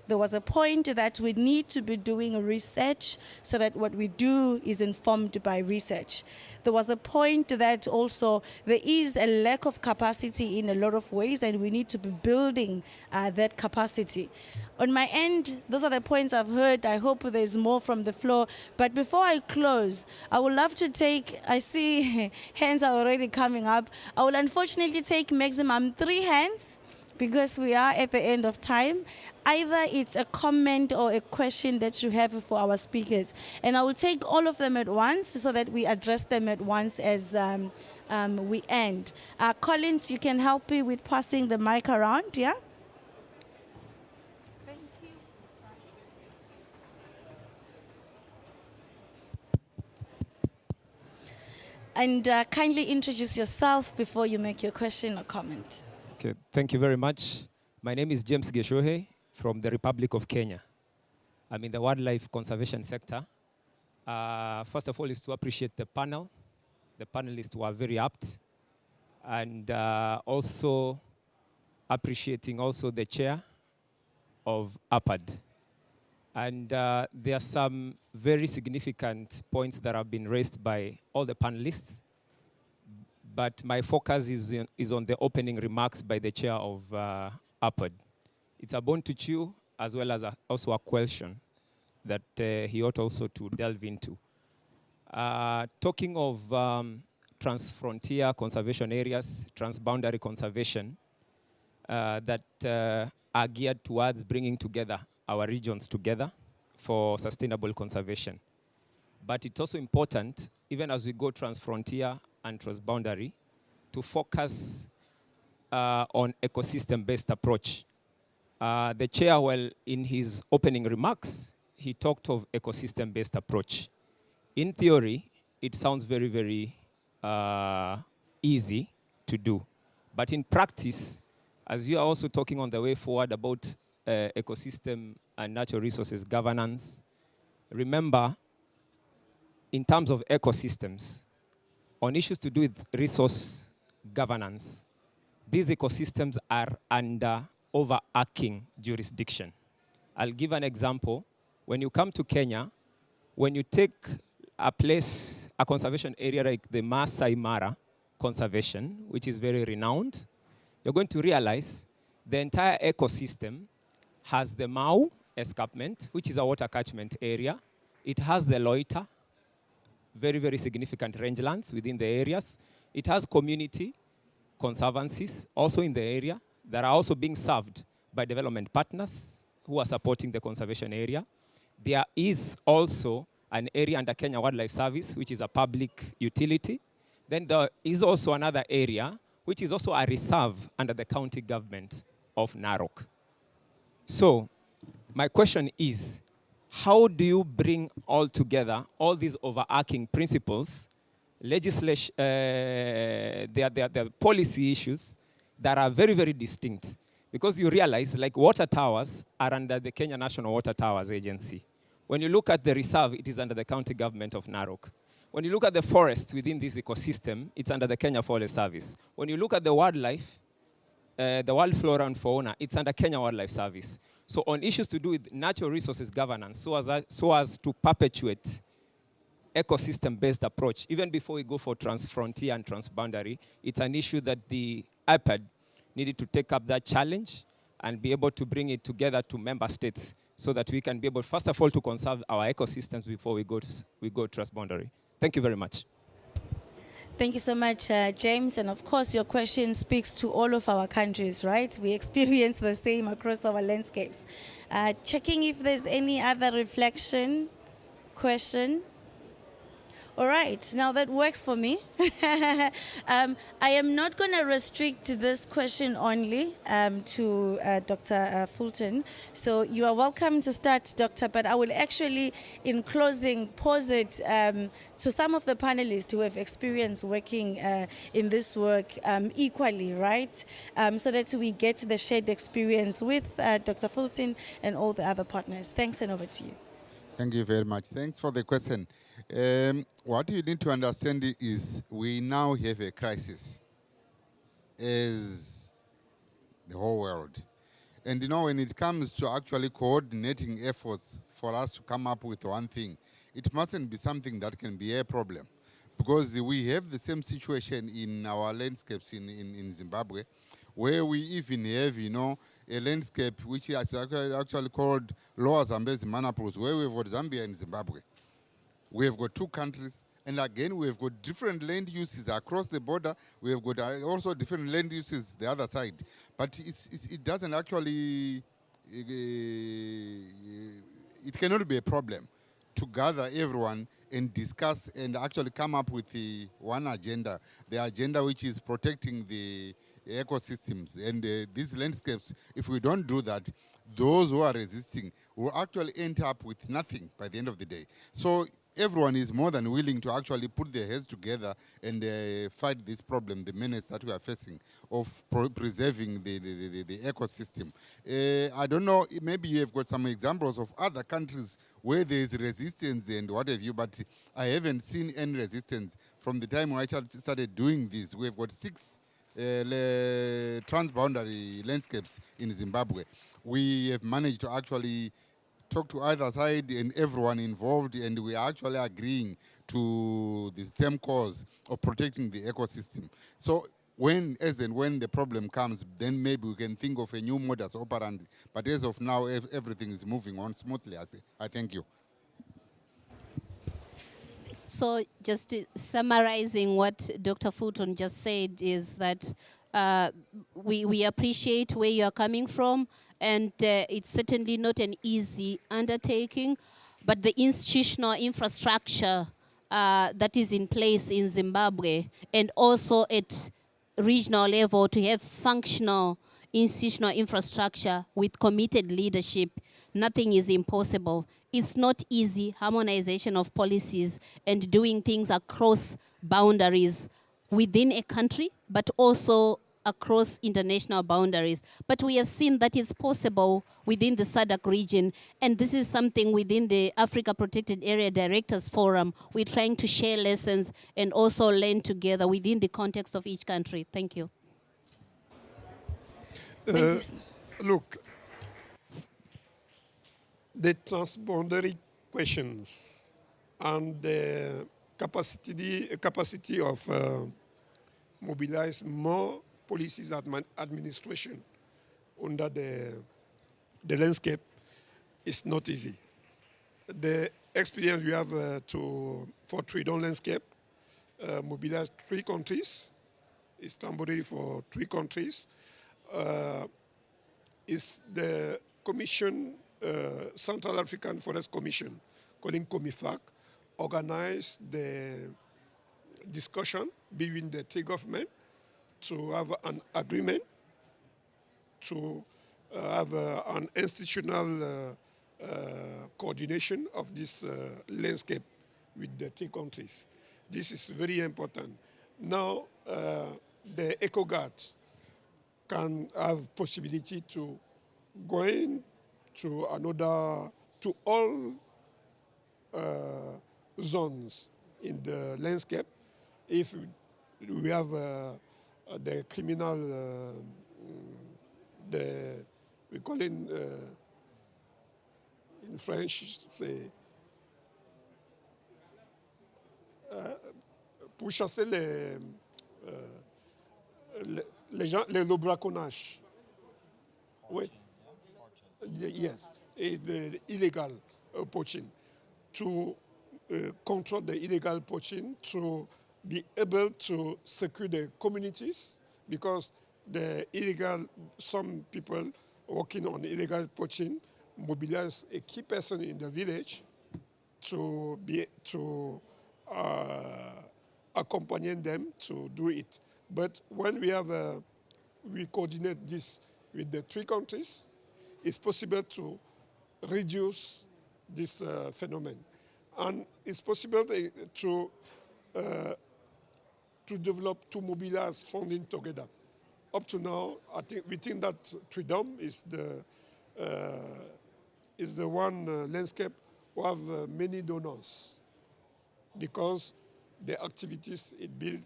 There was a point that we need to be doing research so that what we do is informed by research. There was a point that also there is a lack of capacity in a lot of ways, and we need to be building that capacity. On my end, those are the points I've heard. I hope there's more from the floor. But before I close, I would love to take, I see hands are already coming up. I will unfortunately take maximum 3 hands, because we are at the end of time. Either it's a comment or a question that you have for our speakers. And I will take all of them at once so that we address them at once as we end. Collins, you can help me with passing the mic around, yeah? Thank you. And kindly introduce yourself before you make your question or comment. Okay, thank you very much. My name is James Geshohe from the Republic of Kenya. I'm in the wildlife conservation sector. First of all is to appreciate the panel. The panelists were very apt. And also appreciating also the chair of APAD. And there are some very significant points that have been raised by all the panelists. But my focus is on the opening remarks by the chair of APAD. It's a bone to chew, as well as also a question that he ought also to delve into. Talking of transfrontier conservation areas, transboundary conservation, that are geared towards bringing together our regions together for sustainable conservation. But it's also important, even as we go transfrontier and transboundary, to focus on ecosystem-based approach. The chair, well, in his opening remarks, he talked of ecosystem-based approach. In theory, it sounds very, very easy to do. But in practice, as you are also talking on the way forward about ecosystem and natural resources governance, remember, in terms of ecosystems, on issues to do with resource governance, these ecosystems are under overarching jurisdiction. I'll give an example. When you come to Kenya, when you take a place, a conservation area like the Masai Mara Conservation, which is very renowned, you're going to realize the entire ecosystem has the Mau escarpment, which is a water catchment area. It has the Loita, very, very significant rangelands within the areas. It has community conservancies also in the area that are also being served by development partners who are supporting the conservation area. There is also an area under Kenya Wildlife Service, which is a public utility. Then there is also another area, which is also a reserve under the county government of Narok. So my question is, how do you bring all together all these overarching principles, legislation, the policy issues that are very, very distinct? Because you realize, like, water towers are under the Kenya National Water Towers Agency. When you look at the reserve, it is under the county government of Narok. When you look at the forest within this ecosystem, it's under the Kenya Forest Service. When you look at the wildlife, the wild flora and fauna, it's under Kenya Wildlife Service. So on issues to do with natural resources governance, so as to perpetuate ecosystem-based approach, even before we go for transfrontier and transboundary, it's an issue that the IPAD needed to take up that challenge and be able to bring it together to member states so that we can be able, first of all, to conserve our ecosystems before we go transboundary. Thank you very much. Thank you so much, James. And of course, your question speaks to all of our countries, right? We experience the same across our landscapes. Checking if there's any other reflection, question. All right, now that works for me. I am not going to restrict this question only to Dr. Fulton. So you are welcome to start, Doctor, but I will actually, in closing, pose it to some of the panelists who have experience working in this work equally, right? So that we get the shared experience with Dr. Fulton and all the other partners. Thanks, and over to you. Thank you very much. Thanks for the question. What you need to understand is we now have a crisis as the whole world. And you know, when it comes to actually coordinating efforts for us to come up with one thing, it mustn't be something that can be a problem. Because we have the same situation in our landscapes in Zimbabwe, where we even have, you know, a landscape which is actually called Lower Zambezi Manaples, where we've got Zambia and Zimbabwe. We have got two countries, and again, we have got different land uses across the border. We have got also different land uses the other side. But it doesn't actually, it cannot be a problem to gather everyone and discuss and actually come up with one agenda, the agenda which is protecting the ecosystems and these landscapes. If we don't do that, those who are resisting will actually end up with nothing by the end of the day. So everyone is more than willing to actually put their heads together and fight this problem, the menace that we are facing of preserving the ecosystem. I don't know, maybe you have got some examples of other countries where there is resistance and what have you, but I haven't seen any resistance from the time I started doing this. We have got 6 transboundary landscapes in Zimbabwe. We have managed to actually talk to either side and everyone involved, and we are actually agreeing to the same cause of protecting the ecosystem. So when the problem comes, then maybe we can think of a new modus operandi. But as of now, everything is moving on smoothly. I thank you. So just summarizing what Dr. Fulton just said is that we appreciate where you are coming from, and it's certainly not an easy undertaking, but the institutional infrastructure that is in place in Zimbabwe, and also at regional level to have functional institutional infrastructure with committed leadership, nothing is impossible. It's not easy, harmonization of policies and doing things across boundaries within a country, but also across international boundaries. But we have seen that it's possible within the SADC region, and this is something within the Africa Protected Area Directors Forum. We're trying to share lessons and also learn together within the context of each country. Thank you. Thank you. Look, the transboundary questions and the capacity of mobilize more policies administration under the landscape is not easy. The experience we have for Tridon landscape mobilize 3 countries, is temporary for 3 countries. Is the Commission, Central African Forest Commission, calling COMIFAC, organize the discussion between the 3 governments to have an agreement, to have an institutional coordination of this landscape with the 3 countries. This is very important. Now, the EcoGuard can have possibility to go in to all zones in the landscape. If we have the criminal, we call it in French, c'est pour chasser le braconnage. Oui. Yes, the illegal poaching. To control the illegal poaching, to be able to secure the communities, because some people working on illegal poaching mobilize a key person in the village to accompany them to do it. But when we coordinate this with the 3 countries, it's possible to reduce this phenomenon. And it's possible to develop, to mobilize funding together. Up to now, we think that Tridom is the one landscape who have many donors, because the activities it built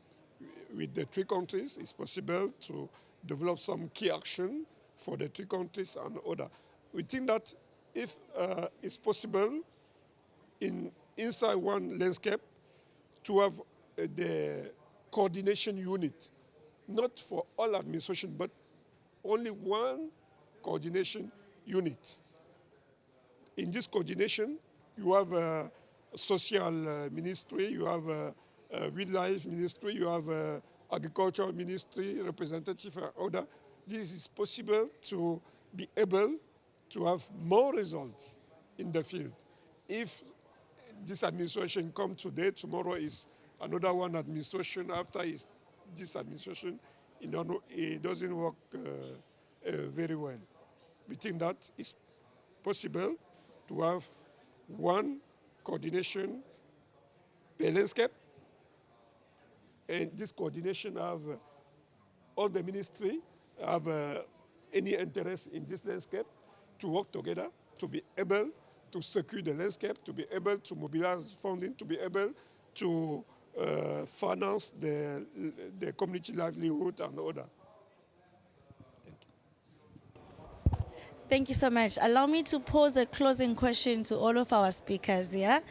with the 3 countries, it's possible to develop some key action for the 3 countries and other. We think that if it's possible inside one landscape to have the coordination unit, not for all administration, but only one coordination unit. In this coordination, you have a social ministry, you have a wildlife ministry, you have a agricultural ministry, representative and other. This is possible to be able to have more results in the field. If this administration comes today, tomorrow is another one administration, after is this administration, it doesn't work very well. We think that it's possible to have one coordination per landscape, and this coordination have all the ministry have any interest in this landscape to work together to be able to secure the landscape, to be able to mobilize funding, to be able to finance the community livelihood and other. Thank you so much. Allow me to pose a closing question to all of our speakers, yeah?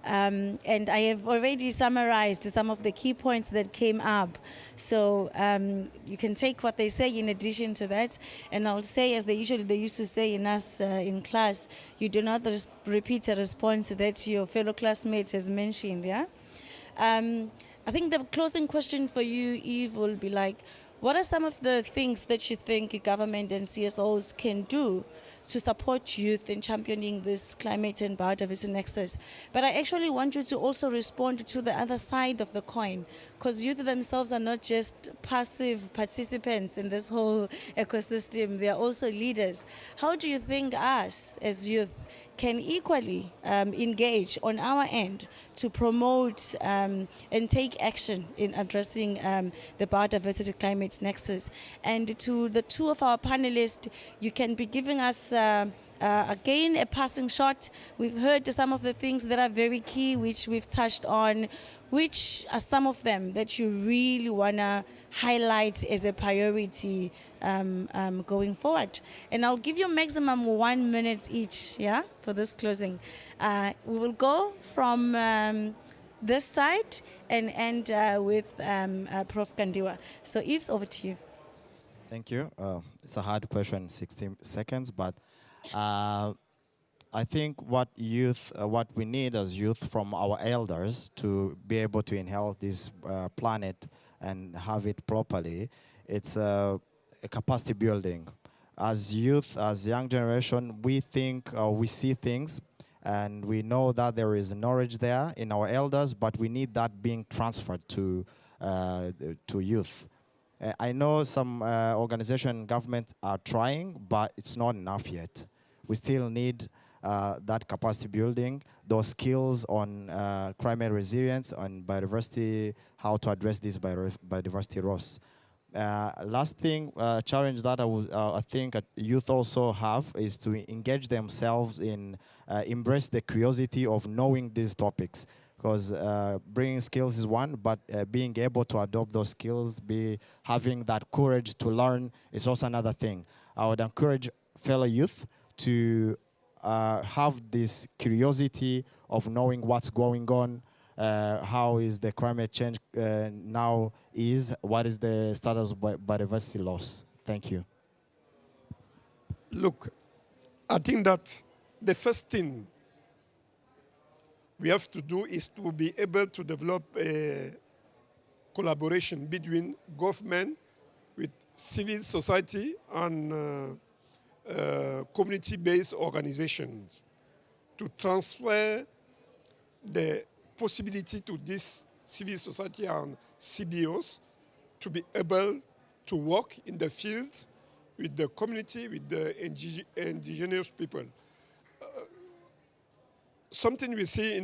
And I have already summarized some of the key points that came up. So you can take what they say in addition to that. And I'll say, as they used to say in class, you do not repeat a response that your fellow classmates has mentioned, yeah? I think the closing question for you, Eve, will be like, What are some of the things that you think government and CSOs can do to support youth in championing this climate and biodiversity nexus? But I actually want you to also respond to the other side of the coin, because youth themselves are not just passive participants in this whole ecosystem, they are also leaders. How do you think us as youth can equally engage on our end to promote and take action in addressing the biodiversity climate nexus? And to the two of our panelists, you can be giving us again a passing shot. We've heard some of the things that are very key, which we've touched on. Which are some of them that you really want to highlight as a priority going forward? And I'll give you maximum 1 minute each, yeah, for this closing. We will go from this side and end with Prof. Kandiwa. So Yves, over to you. Thank you. It's a hard question, 16 seconds, but I think what we need as youth from our elders to be able to inherit this planet and have it properly, it's a capacity building. As youth, as young generation, we think, we see things, and we know that there is knowledge there in our elders, but we need that being transferred to youth. I know some organization, government are trying, but it's not enough yet. We still need that capacity building, those skills on climate resilience, on biodiversity, how to address these biodiversity loss. Last thing, challenge that I think youth also have is to engage themselves in, embrace the curiosity of knowing these topics. Because bringing skills is one, but being able to adopt those skills, having that courage to learn is also another thing. I would encourage fellow youth to have this curiosity of knowing what's going on, how is the climate change now what is the status of biodiversity loss. Thank you. Look, I think that the first thing we have to do is to be able to develop a collaboration between government with civil society and community-based organizations to transfer the possibility to this civil society and CBOs to be able to work in the field with the community, with the indigenous people. Something we see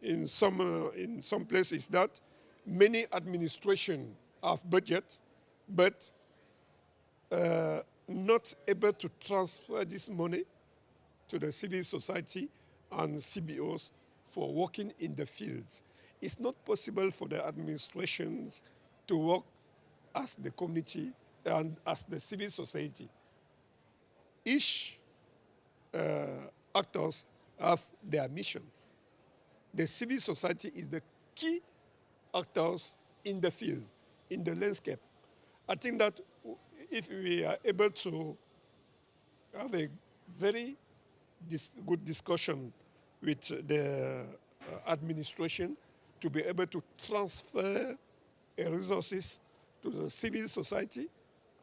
in some places that many administration have budget, but not able to transfer this money to the civil society and CBOs for working in the fields. It's not possible for the administrations to work as the community and as the civil society. Each actors have their missions. The civil society is the key actors in the field, in the landscape. I think that if we are able to have a very good discussion with the administration to be able to transfer resources to the civil society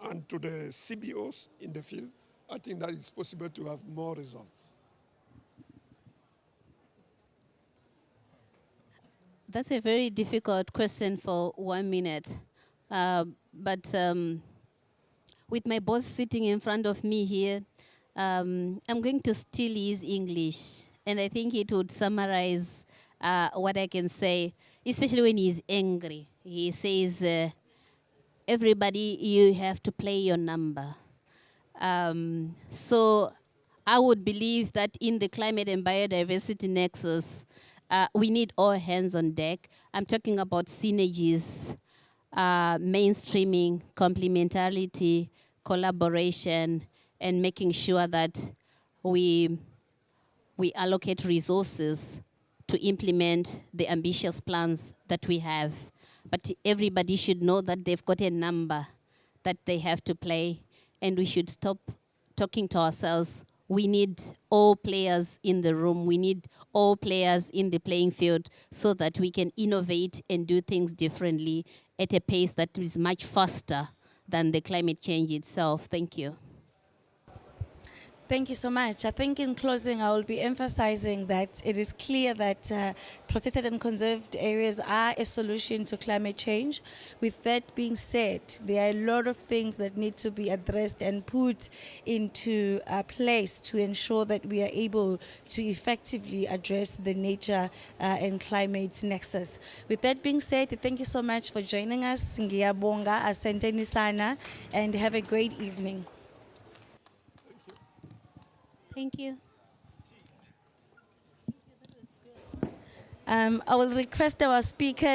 and to the CBOs in the field, I think that it's possible to have more results. That's a very difficult question for 1 minute. But with my boss sitting in front of me here, I'm going to steal his English. And I think it would summarize what I can say, especially when he's angry. He says, everybody, you have to play your number. So I would believe that in the climate and biodiversity nexus, we need all hands on deck. I'm talking about synergies, mainstreaming, complementarity, collaboration, and making sure that we allocate resources to implement the ambitious plans that we have. But everybody should know that they've got a number that they have to play, and we should stop talking to ourselves. We need all players in the room. We need all players in the playing field so that we can innovate and do things differently at a pace that is much faster than the climate change itself. Thank you. Thank you so much. I think in closing, I will be emphasizing that it is clear that protected and conserved areas are a solution to climate change. With that being said, there are a lot of things that need to be addressed and put into place to ensure that we are able to effectively address the nature and climate nexus. With that being said, thank you so much for joining us. Ngiyabonga, asanteni sana, and have a great evening. Thank you. I will request our speakers